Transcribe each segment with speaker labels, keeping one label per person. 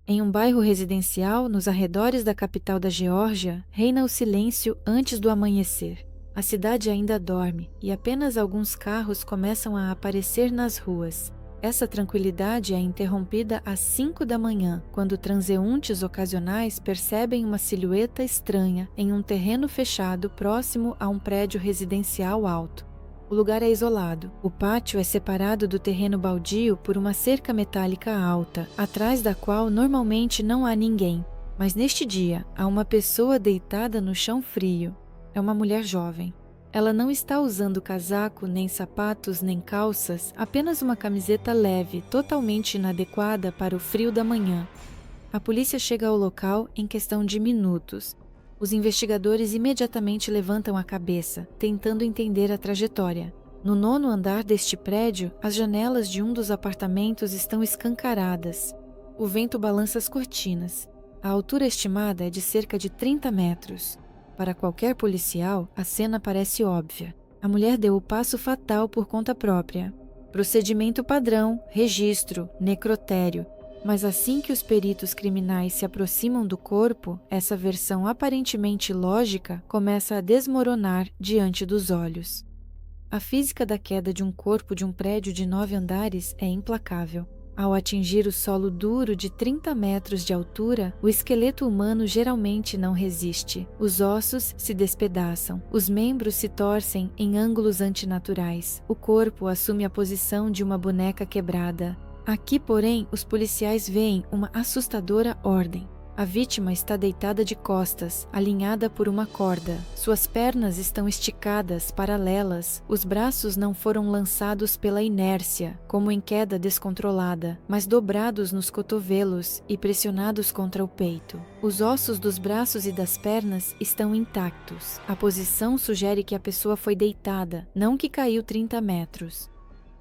Speaker 1: Em um bairro residencial, nos arredores da capital da Geórgia, reina o silêncio antes do amanhecer. A cidade ainda dorme e apenas alguns carros começam a aparecer nas ruas. Essa tranquilidade é interrompida às 5 da manhã, quando transeuntes ocasionais percebem uma silhueta estranha em um terreno fechado próximo a um prédio residencial alto. O lugar é isolado. O pátio é separado do terreno baldio por uma cerca metálica alta, atrás da qual normalmente não há ninguém. Mas neste dia, há uma pessoa deitada no chão frio. É uma mulher jovem. Ela não está usando casaco, nem sapatos, nem calças, apenas uma camiseta leve, totalmente inadequada para o frio da manhã. A polícia chega ao local em questão de minutos. Os investigadores imediatamente levantam a cabeça, tentando entender a trajetória. No 9º andar deste prédio, as janelas de um dos apartamentos estão escancaradas. O vento balança as cortinas. A altura estimada é de cerca de 30 metros. Para qualquer policial, a cena parece óbvia. A mulher deu o passo fatal por conta própria. Procedimento padrão, registro, necrotério. Mas assim que os peritos criminais se aproximam do corpo, essa versão aparentemente lógica começa a desmoronar diante dos olhos. A física da queda de um corpo de um prédio de 9 andares é implacável. Ao atingir o solo duro de 30 metros de altura, o esqueleto humano geralmente não resiste. Os ossos se despedaçam, os membros se torcem em ângulos antinaturais. O corpo assume a posição de uma boneca quebrada. Aqui, porém, os policiais veem uma assustadora ordem. A vítima está deitada de costas, alinhada por uma corda. Suas pernas estão esticadas, paralelas. Os braços não foram lançados pela inércia, como em queda descontrolada, mas dobrados nos cotovelos e pressionados contra o peito. Os ossos dos braços e das pernas estão intactos. A posição sugere que a pessoa foi deitada, não que caiu 30 metros.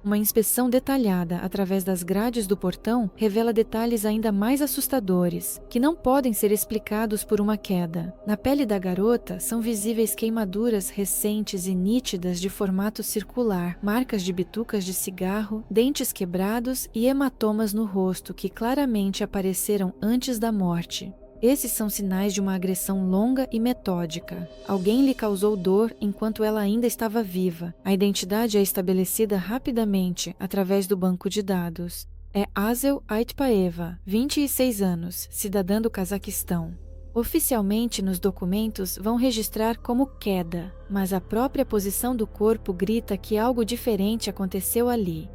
Speaker 1: Uma inspeção detalhada através das grades do portão revela detalhes ainda mais assustadores, que não podem ser explicados por uma queda. Na pele da garota são visíveis queimaduras recentes e nítidas de formato circular, marcas de bitucas de cigarro, dentes quebrados e hematomas no rosto que claramente apareceram antes da morte. Esses são sinais de uma agressão longa e metódica. Alguém lhe causou dor enquanto ela ainda estava viva. A identidade é estabelecida rapidamente através do banco de dados. É Azel Aitpaeva, 26 anos, cidadã do Cazaquistão. Oficialmente, nos documentos vão registrar como queda, mas a própria posição do corpo grita que algo diferente aconteceu ali.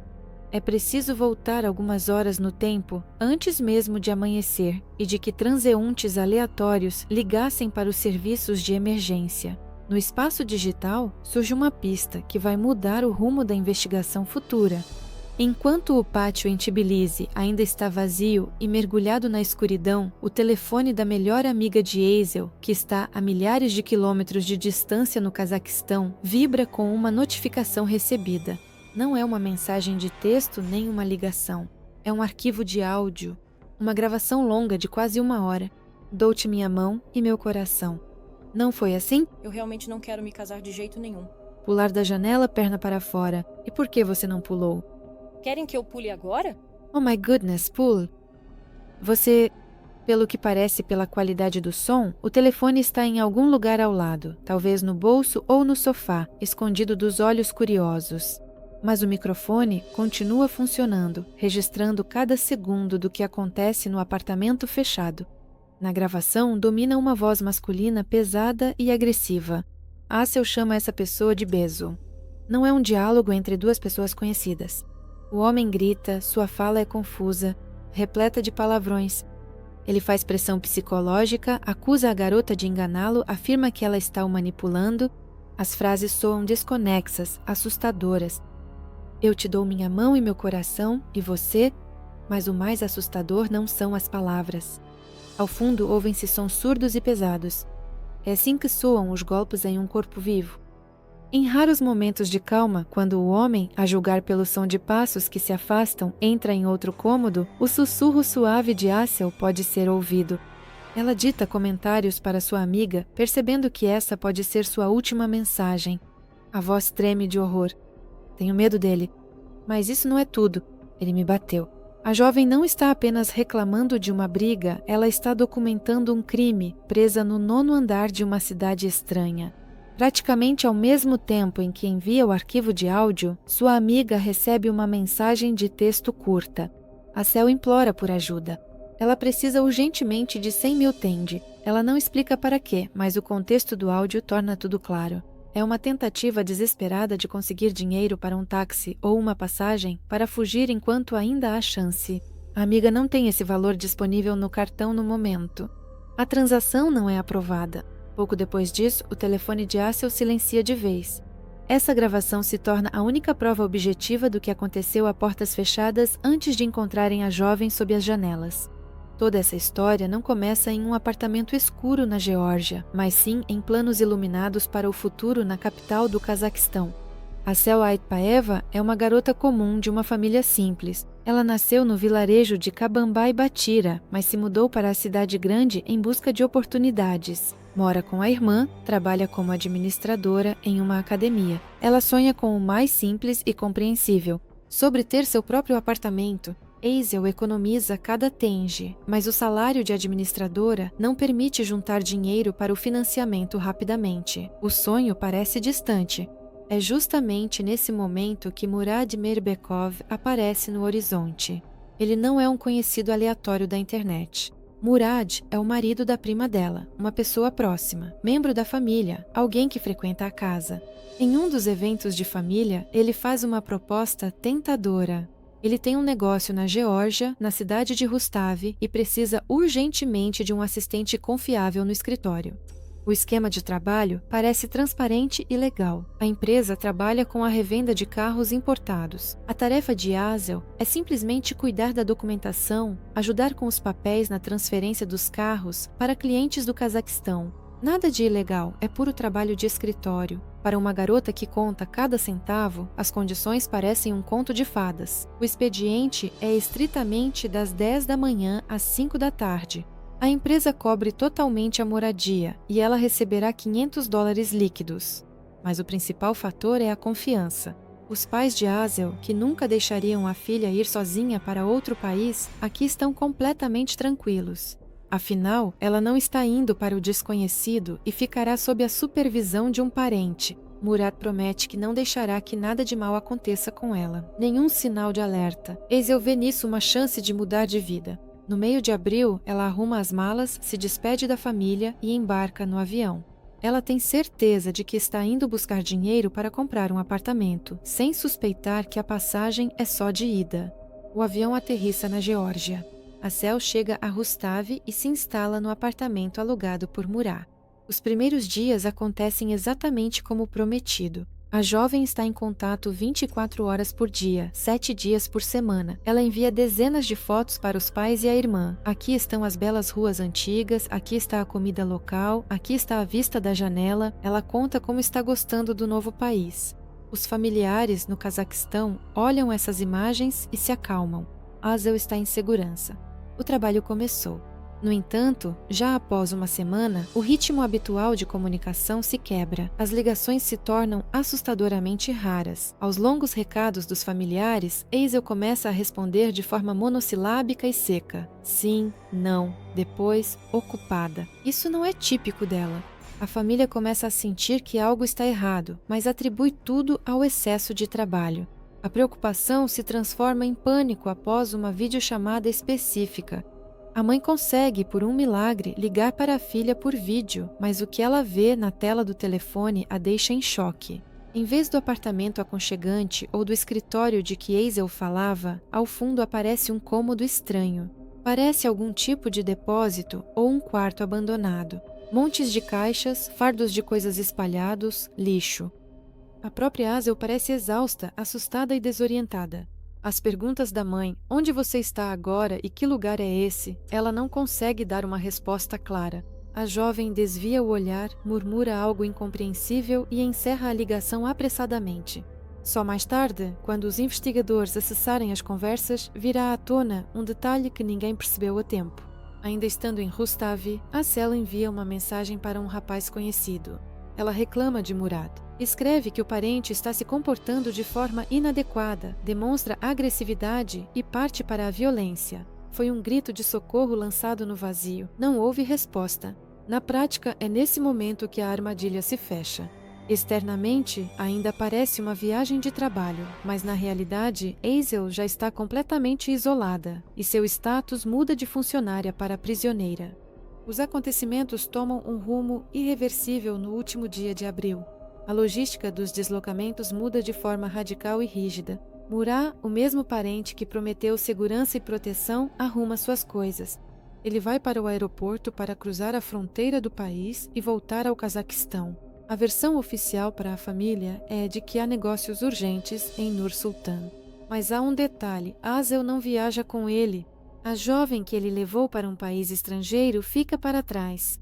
Speaker 1: É preciso voltar algumas horas no tempo, antes mesmo de amanhecer, e de que transeuntes aleatórios ligassem para os serviços de emergência. No espaço digital, surge uma pista que vai mudar o rumo da investigação futura. Enquanto o pátio em Tbilisi ainda está vazio e mergulhado na escuridão, o telefone da melhor amiga de Azel, que está a milhares de quilômetros de distância no Cazaquistão, vibra com uma notificação recebida. Não é uma mensagem de texto nem uma ligação. É um arquivo de áudio. Uma gravação longa de quase 1 hora. Dou-te minha mão e meu coração. Não foi assim?
Speaker 2: Eu realmente não quero me casar de jeito nenhum.
Speaker 1: Pular da janela, perna para fora. E por que você não pulou?
Speaker 2: Querem que eu pule agora?
Speaker 1: Oh my goodness, pule. Você... Pelo que parece pela qualidade do som, o telefone está em algum lugar ao lado, talvez no bolso ou no sofá, escondido dos olhos curiosos. Mas o microfone continua funcionando, registrando cada segundo do que acontece no apartamento fechado. Na gravação, domina uma voz masculina pesada e agressiva. Azel chama essa pessoa de Bezo. Não é um diálogo entre duas pessoas conhecidas. O homem grita, sua fala é confusa, repleta de palavrões. Ele faz pressão psicológica, acusa a garota de enganá-lo, afirma que ela está o manipulando. As frases soam desconexas, assustadoras. Eu te dou minha mão e meu coração, e você... Mas o mais assustador não são as palavras. Ao fundo ouvem-se sons surdos e pesados. É assim que soam os golpes em um corpo vivo. Em raros momentos de calma, quando o homem, a julgar pelo som de passos que se afastam, entra em outro cômodo, o sussurro suave de Azel pode ser ouvido. Ela dita comentários para sua amiga, percebendo que essa pode ser sua última mensagem. A voz treme de horror. Tenho medo dele. Mas isso não é tudo. Ele me bateu. A jovem não está apenas reclamando de uma briga, ela está documentando um crime, presa no 9º andar de uma cidade estranha. Praticamente ao mesmo tempo em que envia o arquivo de áudio, sua amiga recebe uma mensagem de texto curta. A Cel implora por ajuda. Ela precisa urgentemente de 100 mil tenge. Ela não explica para quê, mas o contexto do áudio torna tudo claro. É uma tentativa desesperada de conseguir dinheiro para um táxi ou uma passagem para fugir enquanto ainda há chance. A amiga não tem esse valor disponível no cartão no momento. A transação não é aprovada. Pouco depois disso, o telefone de Asel silencia de vez. Essa gravação se torna a única prova objetiva do que aconteceu a portas fechadas antes de encontrarem a jovem sob as janelas. Toda essa história não começa em um apartamento escuro na Geórgia, mas sim em planos iluminados para o futuro na capital do Cazaquistão. Asel Aitpaeva é uma garota comum de uma família simples. Ela nasceu no vilarejo de Kabambai Batira, mas se mudou para a cidade grande em busca de oportunidades. Mora com a irmã, trabalha como administradora em uma academia. Ela sonha com o mais simples e compreensível, sobre ter seu próprio apartamento. Eisel economiza cada tenge, mas o salário de administradora não permite juntar dinheiro para o financiamento rapidamente. O sonho parece distante. É justamente nesse momento que Murad Mirbekov aparece no horizonte. Ele não é um conhecido aleatório da internet. Murad é o marido da prima dela, uma pessoa próxima, membro da família, alguém que frequenta a casa. Em um dos eventos de família, ele faz uma proposta tentadora. Ele tem um negócio na Geórgia, na cidade de Rustav, e precisa urgentemente de um assistente confiável no escritório. O esquema de trabalho parece transparente e legal. A empresa trabalha com a revenda de carros importados. A tarefa de Asel é simplesmente cuidar da documentação, ajudar com os papéis na transferência dos carros para clientes do Cazaquistão. Nada de ilegal, é puro trabalho de escritório. Para uma garota que conta cada centavo, as condições parecem um conto de fadas. O expediente é estritamente das 10 da manhã às 5 da tarde. A empresa cobre totalmente a moradia e ela receberá $500 líquidos. Mas o principal fator é a confiança. Os pais de Asel, que nunca deixariam a filha ir sozinha para outro país, aqui estão completamente tranquilos. Afinal, ela não está indo para o desconhecido e ficará sob a supervisão de um parente. Murad promete que não deixará que nada de mal aconteça com ela. Nenhum sinal de alerta. Eisel vê nisso uma chance de mudar de vida. No meio de abril, ela arruma as malas, se despede da família e embarca no avião. Ela tem certeza de que está indo buscar dinheiro para comprar um apartamento, sem suspeitar que a passagem é só de ida. O avião aterrissa na Geórgia. Asel chega a Rustav e se instala no apartamento alugado por Murad. Os primeiros dias acontecem exatamente como prometido. A jovem está em contato 24 horas por dia, 7 dias por semana. Ela envia dezenas de fotos para os pais e a irmã. Aqui estão as belas ruas antigas, aqui está a comida local, aqui está a vista da janela. Ela conta como está gostando do novo país. Os familiares no Cazaquistão olham essas imagens e se acalmam. Asel está em segurança. O trabalho começou. No entanto, já após uma semana, o ritmo habitual de comunicação se quebra. As ligações se tornam assustadoramente raras. Aos longos recados dos familiares, Eisel começa a responder de forma monossilábica e seca. Sim, não, depois, ocupada. Isso não é típico dela. A família começa a sentir que algo está errado, mas atribui tudo ao excesso de trabalho. A preocupação se transforma em pânico após uma videochamada específica. A mãe consegue, por um milagre, ligar para a filha por vídeo, mas o que ela vê na tela do telefone a deixa em choque. Em vez do apartamento aconchegante ou do escritório de que Eisel falava, ao fundo aparece um cômodo estranho. Parece algum tipo de depósito ou um quarto abandonado. Montes de caixas, fardos de coisas espalhados, lixo. A própria Asel parece exausta, assustada e desorientada. As perguntas da mãe, onde você está agora e que lugar é esse, ela não consegue dar uma resposta clara. A jovem desvia o olhar, murmura algo incompreensível e encerra a ligação apressadamente. Só mais tarde, quando os investigadores acessarem as conversas, virá à tona um detalhe que ninguém percebeu a tempo. Ainda estando em Rustav, Asel envia uma mensagem para um rapaz conhecido. Ela reclama de Murad. Escreve que o parente está se comportando de forma inadequada, demonstra agressividade e parte para a violência. Foi um grito de socorro lançado no vazio. Não houve resposta. Na prática, é nesse momento que a armadilha se fecha. Externamente, ainda parece uma viagem de trabalho, mas na realidade, Hazel já está completamente isolada e seu status muda de funcionária para prisioneira. Os acontecimentos tomam um rumo irreversível no último dia de abril. A logística dos deslocamentos muda de forma radical e rígida. Murad, o mesmo parente que prometeu segurança e proteção, arruma suas coisas. Ele vai para o aeroporto para cruzar a fronteira do país e voltar ao Cazaquistão. A versão oficial para a família é de que há negócios urgentes em Nur Sultan. Mas há um detalhe: Hazel não viaja com ele. A jovem que ele levou para um país estrangeiro fica para trás.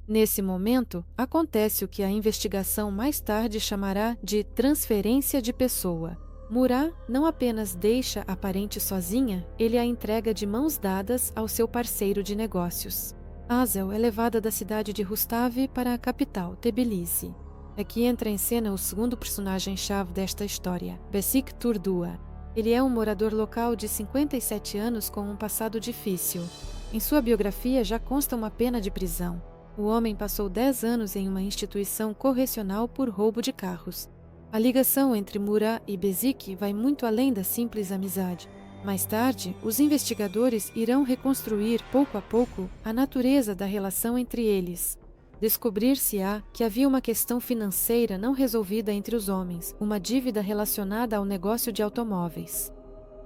Speaker 1: Nesse momento, acontece o que a investigação mais tarde chamará de transferência de pessoa. Murad não apenas deixa a parente sozinha, ele a entrega de mãos dadas ao seu parceiro de negócios. Hazel é levada da cidade de Rustavi para a capital, Tbilisi. É que entra em cena o segundo personagem-chave desta história, Besik Turdua. Ele é um morador local de 57 anos com um passado difícil. Em sua biografia já consta uma pena de prisão. O homem passou 10 anos em uma instituição correcional por roubo de carros. A ligação entre Murad e Besik vai muito além da simples amizade. Mais tarde, os investigadores irão reconstruir, pouco a pouco, a natureza da relação entre eles. Descobrir-se-á que havia uma questão financeira não resolvida entre os homens, uma dívida relacionada ao negócio de automóveis.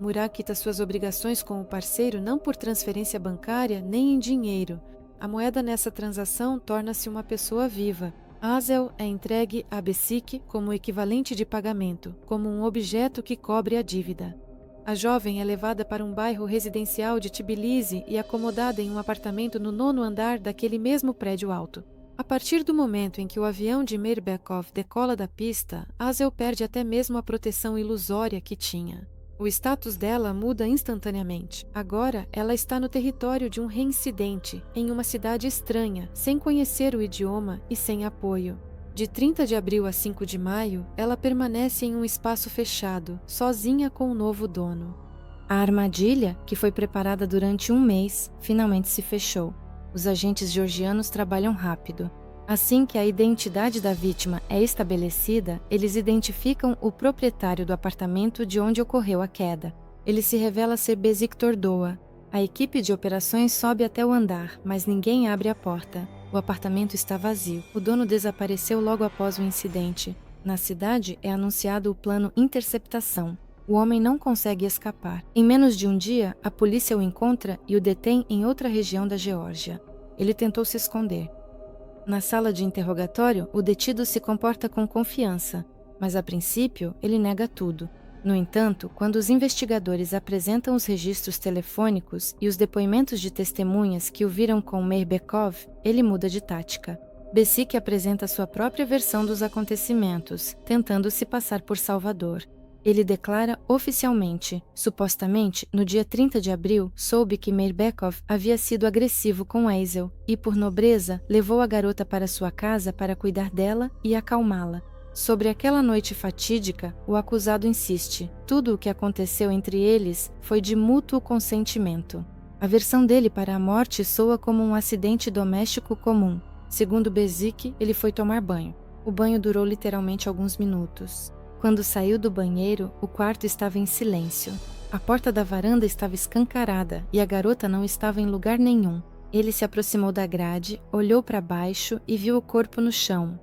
Speaker 1: Murad quita suas obrigações com o parceiro não por transferência bancária nem em dinheiro. A moeda nessa transação torna-se uma pessoa viva. Hazel é entregue a Besik como equivalente de pagamento, como um objeto que cobre a dívida. A jovem é levada para um bairro residencial de Tbilisi e acomodada em um apartamento no 9º andar daquele mesmo prédio alto. A partir do momento em que o avião de Meirbekov decola da pista, Hazel perde até mesmo a proteção ilusória que tinha. O status dela muda instantaneamente. Agora, ela está no território de um reincidente, em uma cidade estranha, sem conhecer o idioma e sem apoio. De 30 de abril a 5 de maio, ela permanece em um espaço fechado, sozinha com o novo dono. A armadilha, que foi preparada durante um mês, finalmente se fechou. Os agentes georgianos trabalham rápido. Assim que a identidade da vítima é estabelecida, eles identificam o proprietário do apartamento de onde ocorreu a queda. Ele se revela ser Besik Turdua. A equipe de operações sobe até o andar, mas ninguém abre a porta. O apartamento está vazio. O dono desapareceu logo após o incidente. Na cidade é anunciado o plano Interceptação. O homem não consegue escapar. Em menos de um dia, a polícia o encontra e o detém em outra região da Geórgia. Ele tentou se esconder. Na sala de interrogatório, o detido se comporta com confiança, mas a princípio ele nega tudo. No entanto, quando os investigadores apresentam os registros telefônicos e os depoimentos de testemunhas que o viram com Meirbekov, ele muda de tática. Besik apresenta sua própria versão dos acontecimentos, tentando se passar por salvador. Ele declara oficialmente, supostamente, no dia 30 de abril, soube que Meirbekov havia sido agressivo com Hazel e, por nobreza, levou a garota para sua casa para cuidar dela e acalmá-la. Sobre aquela noite fatídica, o acusado insiste. Tudo o que aconteceu entre eles foi de mútuo consentimento. A versão dele para a morte soa como um acidente doméstico comum. Segundo Besik, ele foi tomar banho. O banho durou literalmente alguns minutos. Quando saiu do banheiro, o quarto estava em silêncio. A porta da varanda estava escancarada e a garota não estava em lugar nenhum. Ele se aproximou da grade, olhou para baixo e viu o corpo no chão.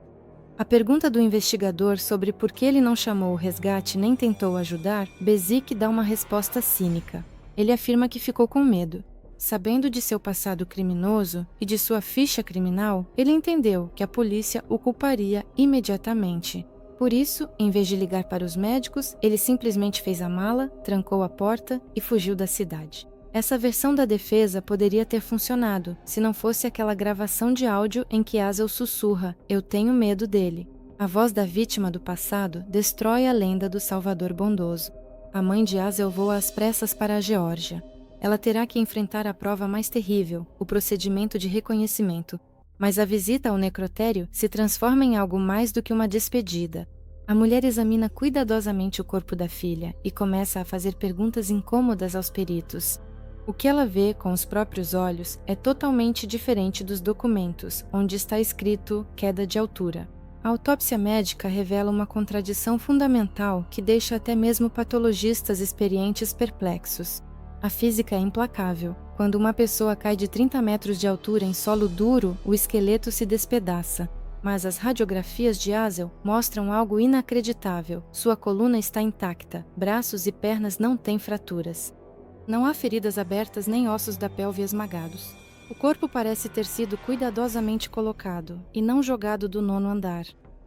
Speaker 1: A pergunta do investigador sobre por que ele não chamou o resgate nem tentou ajudar, Besik dá uma resposta cínica. Ele afirma que ficou com medo. Sabendo de seu passado criminoso e de sua ficha criminal, ele entendeu que a polícia o culparia imediatamente. Por isso, em vez de ligar para os médicos, ele simplesmente fez a mala, trancou a porta e fugiu da cidade. Essa versão da defesa poderia ter funcionado, se não fosse aquela gravação de áudio em que Hazel sussurra: "Eu tenho medo dele". A voz da vítima do passado destrói a lenda do Salvador bondoso. A mãe de Hazel voa às pressas para a Geórgia. Ela terá que enfrentar a prova mais terrível, o procedimento de reconhecimento. Mas a visita ao necrotério se transforma em algo mais do que uma despedida. A mulher examina cuidadosamente o corpo da filha e começa a fazer perguntas incômodas aos peritos. O que ela vê com os próprios olhos é totalmente diferente dos documentos, onde está escrito queda de altura. A autópsia médica revela uma contradição fundamental que deixa até mesmo patologistas experientes perplexos. A física é implacável. Quando uma pessoa cai de 30 metros de altura em solo duro, o esqueleto se despedaça. Mas as radiografias de Azel mostram algo inacreditável. Sua coluna está intacta, braços e pernas não têm fraturas. Não há feridas abertas nem ossos da pelve esmagados. O corpo parece ter sido cuidadosamente colocado e não jogado do 9º andar.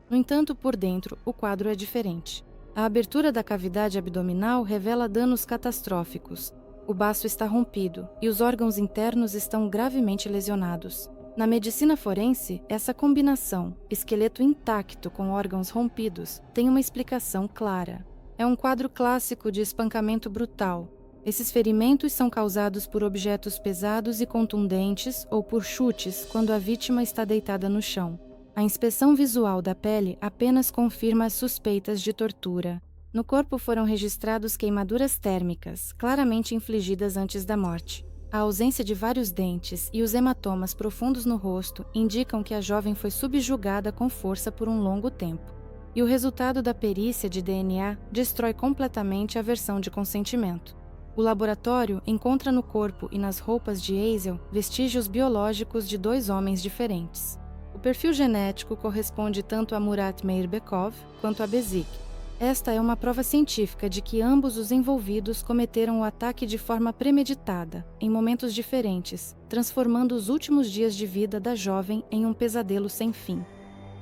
Speaker 1: No entanto, por dentro, o quadro é diferente. A abertura da cavidade abdominal revela danos catastróficos. O baço está rompido e os órgãos internos estão gravemente lesionados. Na medicina forense, essa combinação, esqueleto intacto com órgãos rompidos, tem uma explicação clara. É um quadro clássico de espancamento brutal. Esses ferimentos são causados por objetos pesados e contundentes ou por chutes quando a vítima está deitada no chão. A inspeção visual da pele apenas confirma as suspeitas de tortura. No corpo foram registrados queimaduras térmicas, claramente infligidas antes da morte. A ausência de vários dentes e os hematomas profundos no rosto indicam que a jovem foi subjugada com força por um longo tempo. E o resultado da perícia de DNA destrói completamente a versão de consentimento. O laboratório encontra no corpo e nas roupas de Azel vestígios biológicos de 2 homens diferentes. O perfil genético corresponde tanto a Murat Meirbekov quanto a Bezik. Esta é uma prova científica de que ambos os envolvidos cometeram o ataque de forma premeditada, em momentos diferentes, transformando os últimos dias de vida da jovem em um pesadelo sem fim.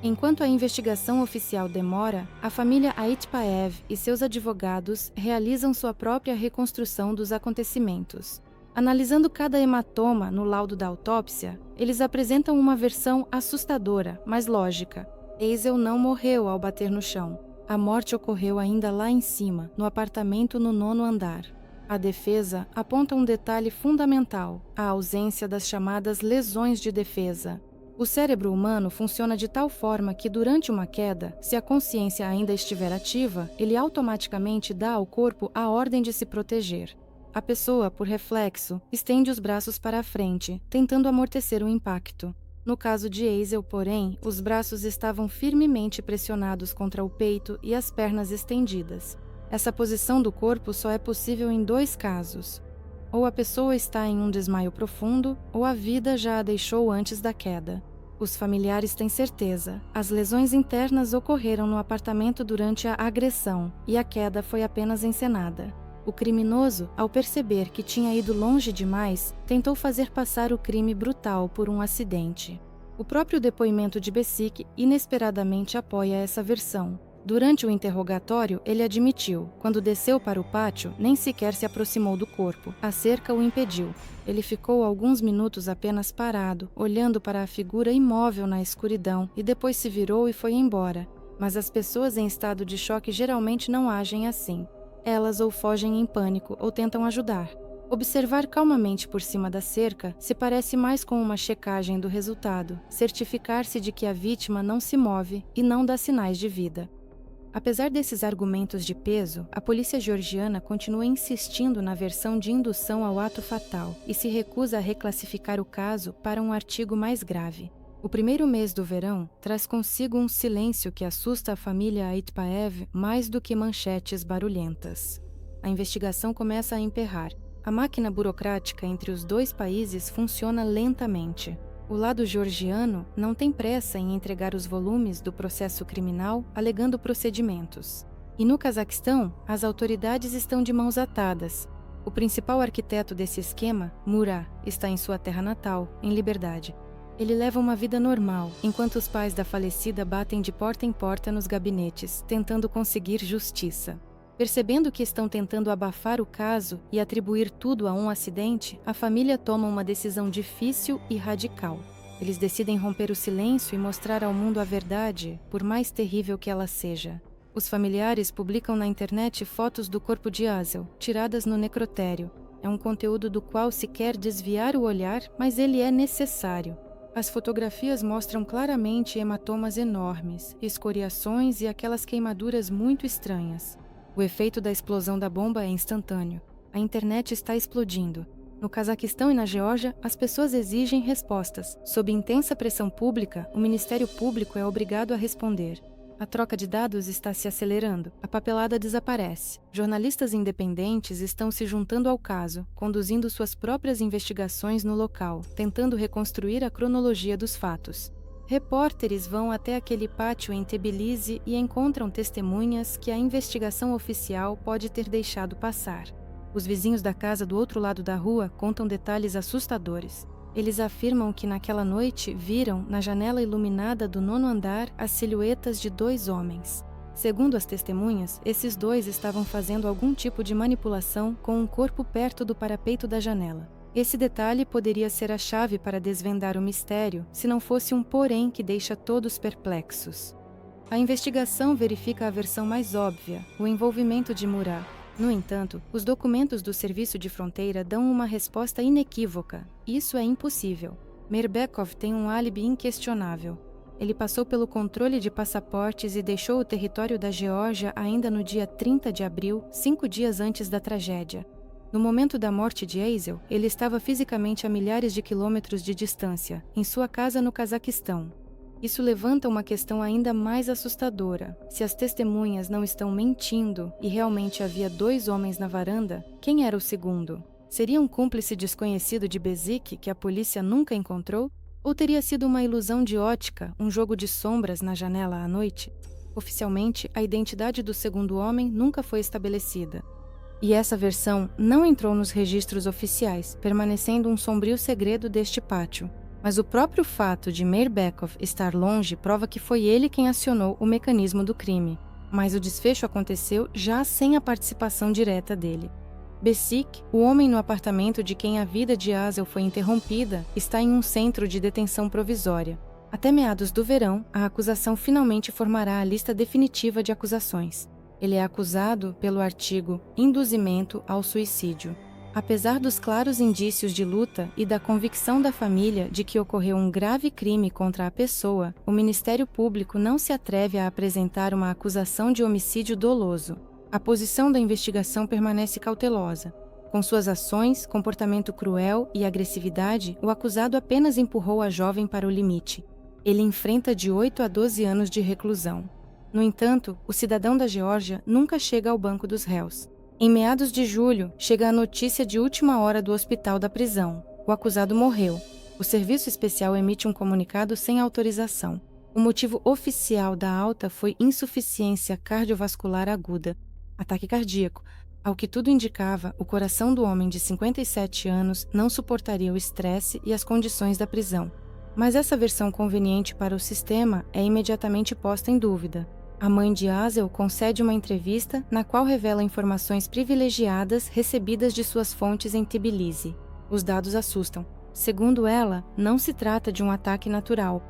Speaker 1: Enquanto a investigação oficial demora, a família Aitpaev e seus advogados realizam sua própria reconstrução dos acontecimentos. Analisando cada hematoma no laudo da autópsia, eles apresentam uma versão assustadora, mas lógica. Azel não morreu ao bater no chão. A morte ocorreu ainda lá em cima, no apartamento no 9º andar. A defesa aponta um detalhe fundamental, a ausência das chamadas lesões de defesa. O cérebro humano funciona de tal forma que, durante uma queda, se a consciência ainda estiver ativa, ele automaticamente dá ao corpo a ordem de se proteger. A pessoa, por reflexo, estende os braços para a frente, tentando amortecer o impacto. No caso de Azel, porém, os braços estavam firmemente pressionados contra o peito e as pernas estendidas. Essa posição do corpo só é possível em 2 casos. Ou a pessoa está em um desmaio profundo, ou a vida já a deixou antes da queda. Os familiares têm certeza. As lesões internas ocorreram no apartamento durante a agressão e a queda foi apenas encenada. O criminoso, ao perceber que tinha ido longe demais, tentou fazer passar o crime brutal por um acidente. O próprio depoimento de Bezik inesperadamente apoia essa versão. Durante o interrogatório, ele admitiu, quando desceu para o pátio, nem sequer se aproximou do corpo. A cerca o impediu. Ele ficou alguns minutos apenas parado, olhando para a figura imóvel na escuridão, e depois se virou e foi embora. Mas as pessoas em estado de choque geralmente não agem assim. Elas ou fogem em pânico ou tentam ajudar. Observar calmamente por cima da cerca se parece mais com uma checagem do resultado, certificar-se de que a vítima não se move e não dá sinais de vida. Apesar desses argumentos de peso, a polícia georgiana continua insistindo na versão de indução ao ato fatal e se recusa a reclassificar o caso para um artigo mais grave. O primeiro mês do verão traz consigo um silêncio que assusta a família Aitpaev mais do que manchetes barulhentas. A investigação começa a emperrar. A máquina burocrática entre os 2 países funciona lentamente. O lado georgiano não tem pressa em entregar os volumes do processo criminal alegando procedimentos. E no Cazaquistão, as autoridades estão de mãos atadas. O principal arquiteto desse esquema, Murat, está em sua terra natal, em liberdade. Ele leva uma vida normal, enquanto os pais da falecida batem de porta em porta nos gabinetes, tentando conseguir justiça. Percebendo que estão tentando abafar o caso e atribuir tudo a um acidente, a família toma uma decisão difícil e radical. Eles decidem romper o silêncio e mostrar ao mundo a verdade, por mais terrível que ela seja. Os familiares publicam na internet fotos do corpo de Azel, tiradas no necrotério. É um conteúdo do qual se quer desviar o olhar, mas ele é necessário.
Speaker 3: As fotografias mostram claramente hematomas enormes, escoriações e aquelas queimaduras muito estranhas. O efeito da explosão da bomba é instantâneo. A internet está explodindo. No Cazaquistão e na Geórgia, as pessoas exigem respostas. Sob intensa pressão pública, o Ministério Público é obrigado a responder. A troca de dados está se acelerando. A papelada desaparece. Jornalistas independentes estão se juntando ao caso, conduzindo suas próprias investigações no local, tentando reconstruir a cronologia dos fatos. Repórteres vão até aquele pátio em Tbilisi e encontram testemunhas que a investigação oficial pode ter deixado passar. Os vizinhos da casa do outro lado da rua contam detalhes assustadores. Eles afirmam que naquela noite viram, na janela iluminada do 9º andar, as silhuetas de 2 homens. Segundo as testemunhas, esses 2 estavam fazendo algum tipo de manipulação com um corpo perto do parapeito da janela. Esse detalhe poderia ser a chave para desvendar o mistério, se não fosse um porém que deixa todos perplexos. A investigação verifica a versão mais óbvia, o envolvimento de Murat. No entanto, os documentos do Serviço de Fronteira dão uma resposta inequívoca. Isso é impossível. Mirbekov tem um álibi inquestionável. Ele passou pelo controle de passaportes e deixou o território da Geórgia ainda no dia 30 de abril, 5 dias antes da tragédia. No momento da morte de Eisel, ele estava fisicamente a milhares de quilômetros de distância, em sua casa no Cazaquistão. Isso levanta uma questão ainda mais assustadora. Se as testemunhas não estão mentindo e realmente havia 2 homens na varanda, quem era o segundo? Seria um cúmplice desconhecido de Bezik que a polícia nunca encontrou? Ou teria sido uma ilusão de ótica, um jogo de sombras na janela à noite? Oficialmente, a identidade do segundo homem nunca foi estabelecida. E essa versão não entrou nos registros oficiais, permanecendo um sombrio segredo deste pátio. Mas o próprio fato de Mirbekov estar longe prova que foi ele quem acionou o mecanismo do crime. Mas o desfecho aconteceu já sem a participação direta dele. Bezik, o homem no apartamento de quem a vida de Azel foi interrompida, está em um centro de detenção provisória. Até meados do verão, a acusação finalmente formará a lista definitiva de acusações. Ele é acusado pelo artigo Induzimento ao Suicídio. Apesar dos claros indícios de luta e da convicção da família de que ocorreu um grave crime contra a pessoa, o Ministério Público não se atreve a apresentar uma acusação de homicídio doloso. A posição da investigação permanece cautelosa. Com suas ações, comportamento cruel e agressividade, o acusado apenas empurrou a jovem para o limite. Ele enfrenta de 8 a 12 anos de reclusão. No entanto, o cidadão da Geórgia nunca chega ao banco dos réus. Em meados de julho, chega a notícia de última hora do hospital da prisão. O acusado morreu. O Serviço Especial emite um comunicado sem autorização. O motivo oficial da alta foi insuficiência cardiovascular aguda, ataque cardíaco. Ao que tudo indicava, o coração do homem de 57 anos não suportaria o estresse e as condições da prisão. Mas essa versão conveniente para o sistema é imediatamente posta em dúvida. A mãe de Azel concede uma entrevista na qual revela informações privilegiadas recebidas de suas fontes em Tbilisi. Os dados assustam. Segundo ela, não se trata de um ataque natural.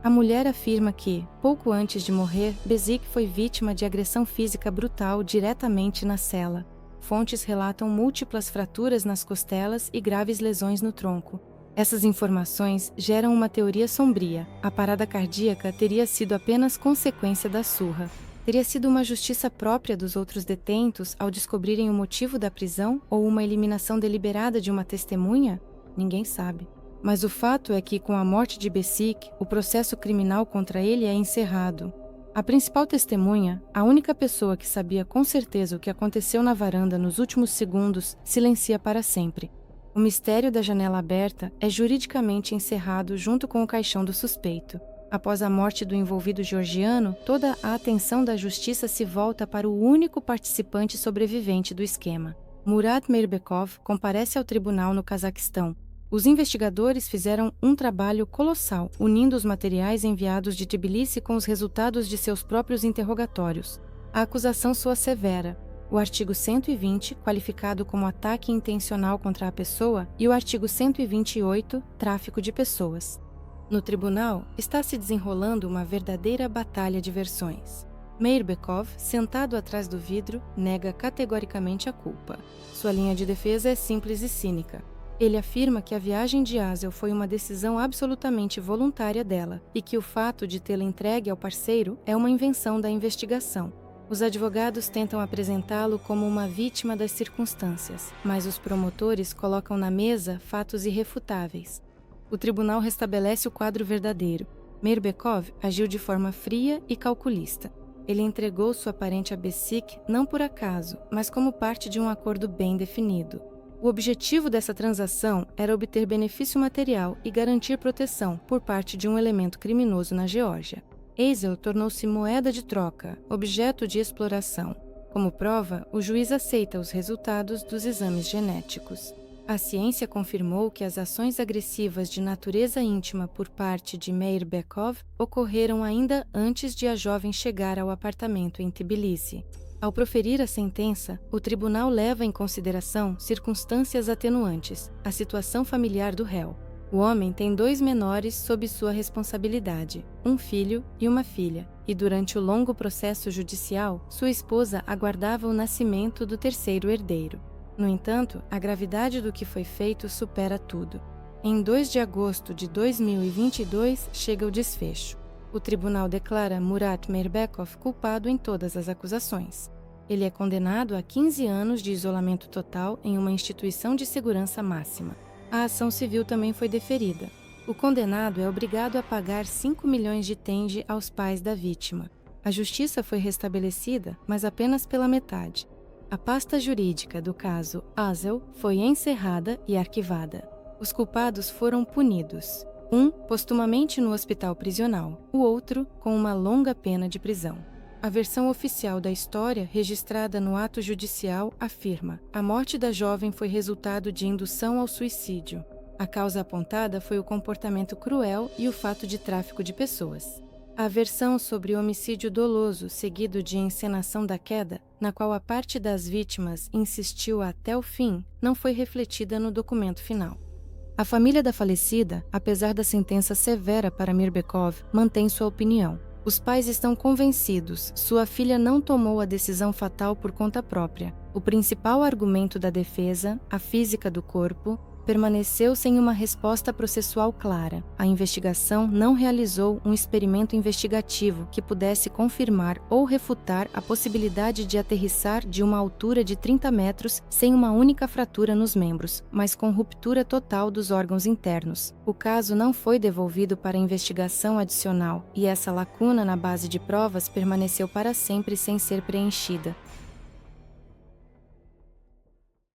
Speaker 3: A mulher afirma que, pouco antes de morrer, Bezik foi vítima de agressão física brutal diretamente na cela. Fontes relatam múltiplas fraturas nas costelas e graves lesões no tronco. Essas informações geram uma teoria sombria. A parada cardíaca teria sido apenas consequência da surra. Teria sido uma justiça própria dos outros detentos ao descobrirem o motivo da prisão ou uma eliminação deliberada de uma testemunha? Ninguém sabe. Mas o fato é que, com a morte de Bezik, o processo criminal contra ele é encerrado. A principal testemunha, a única pessoa que sabia com certeza o que aconteceu na varanda nos últimos segundos, silencia para sempre. O mistério da janela aberta é juridicamente encerrado junto com o caixão do suspeito. Após a morte do envolvido georgiano, toda a atenção da justiça se volta para o único participante sobrevivente do esquema. Murat Mirbekov comparece ao tribunal no Cazaquistão. Os investigadores fizeram um trabalho colossal, unindo os materiais enviados de Tbilisi com os resultados de seus próprios interrogatórios. A acusação soa severa. O artigo 120, qualificado como ataque intencional contra a pessoa, e o artigo 128, tráfico de pessoas. No tribunal, está se desenrolando uma verdadeira batalha de versões. Mirbekov, sentado atrás do vidro, nega categoricamente a culpa. Sua linha de defesa é simples e cínica. Ele afirma que a viagem de Azel foi uma decisão absolutamente voluntária dela e que o fato de tê-la entregue ao parceiro é uma invenção da investigação. Os advogados tentam apresentá-lo como uma vítima das circunstâncias, mas os promotores colocam na mesa fatos irrefutáveis. O tribunal restabelece o quadro verdadeiro. Meirbekov agiu de forma fria e calculista. Ele entregou sua parente a Besic não por acaso, mas como parte de um acordo bem definido. O objetivo dessa transação era obter benefício material e garantir proteção por parte de um elemento criminoso na Geórgia. Azel tornou-se moeda de troca, objeto de exploração. Como prova, o juiz aceita os resultados dos exames genéticos. A ciência confirmou que as ações agressivas de natureza íntima por parte de Meirbekov ocorreram ainda antes de a jovem chegar ao apartamento em Tbilisi. Ao proferir a sentença, o tribunal leva em consideração circunstâncias atenuantes, a situação familiar do réu. O homem tem 2 menores sob sua responsabilidade, um filho e uma filha, e durante o longo processo judicial, sua esposa aguardava o nascimento do terceiro herdeiro. No entanto, a gravidade do que foi feito supera tudo. Em 2 de agosto de 2022, chega o desfecho. O tribunal declara Murat Meirbekov culpado em todas as acusações. Ele é condenado a 15 anos de isolamento total em uma instituição de segurança máxima. A ação civil também foi deferida. O condenado é obrigado a pagar 5 milhões de tenge aos pais da vítima. A justiça foi restabelecida, mas apenas pela metade. A pasta jurídica do caso Azel foi encerrada e arquivada. Os culpados foram punidos. Um postumamente no hospital prisional, o outro com uma longa pena de prisão. A versão oficial da história, registrada no ato judicial, afirma: a morte da jovem foi resultado de indução ao suicídio. A causa apontada foi o comportamento cruel e o fato de tráfico de pessoas. A versão sobre homicídio doloso, seguido de encenação da queda, na qual a parte das vítimas insistiu até o fim, não foi refletida no documento final. A família da falecida, apesar da sentença severa para Meirbekov, mantém sua opinião. Os pais estão convencidos, sua filha não tomou a decisão fatal por conta própria. O principal argumento da defesa, a física do corpo, permaneceu sem uma resposta processual clara. A investigação não realizou um experimento investigativo que pudesse confirmar ou refutar a possibilidade de aterrissar de uma altura de 30 metros sem uma única fratura nos membros, mas com ruptura total dos órgãos internos. O caso não foi devolvido para investigação adicional e essa lacuna na base de provas permaneceu para sempre sem ser preenchida.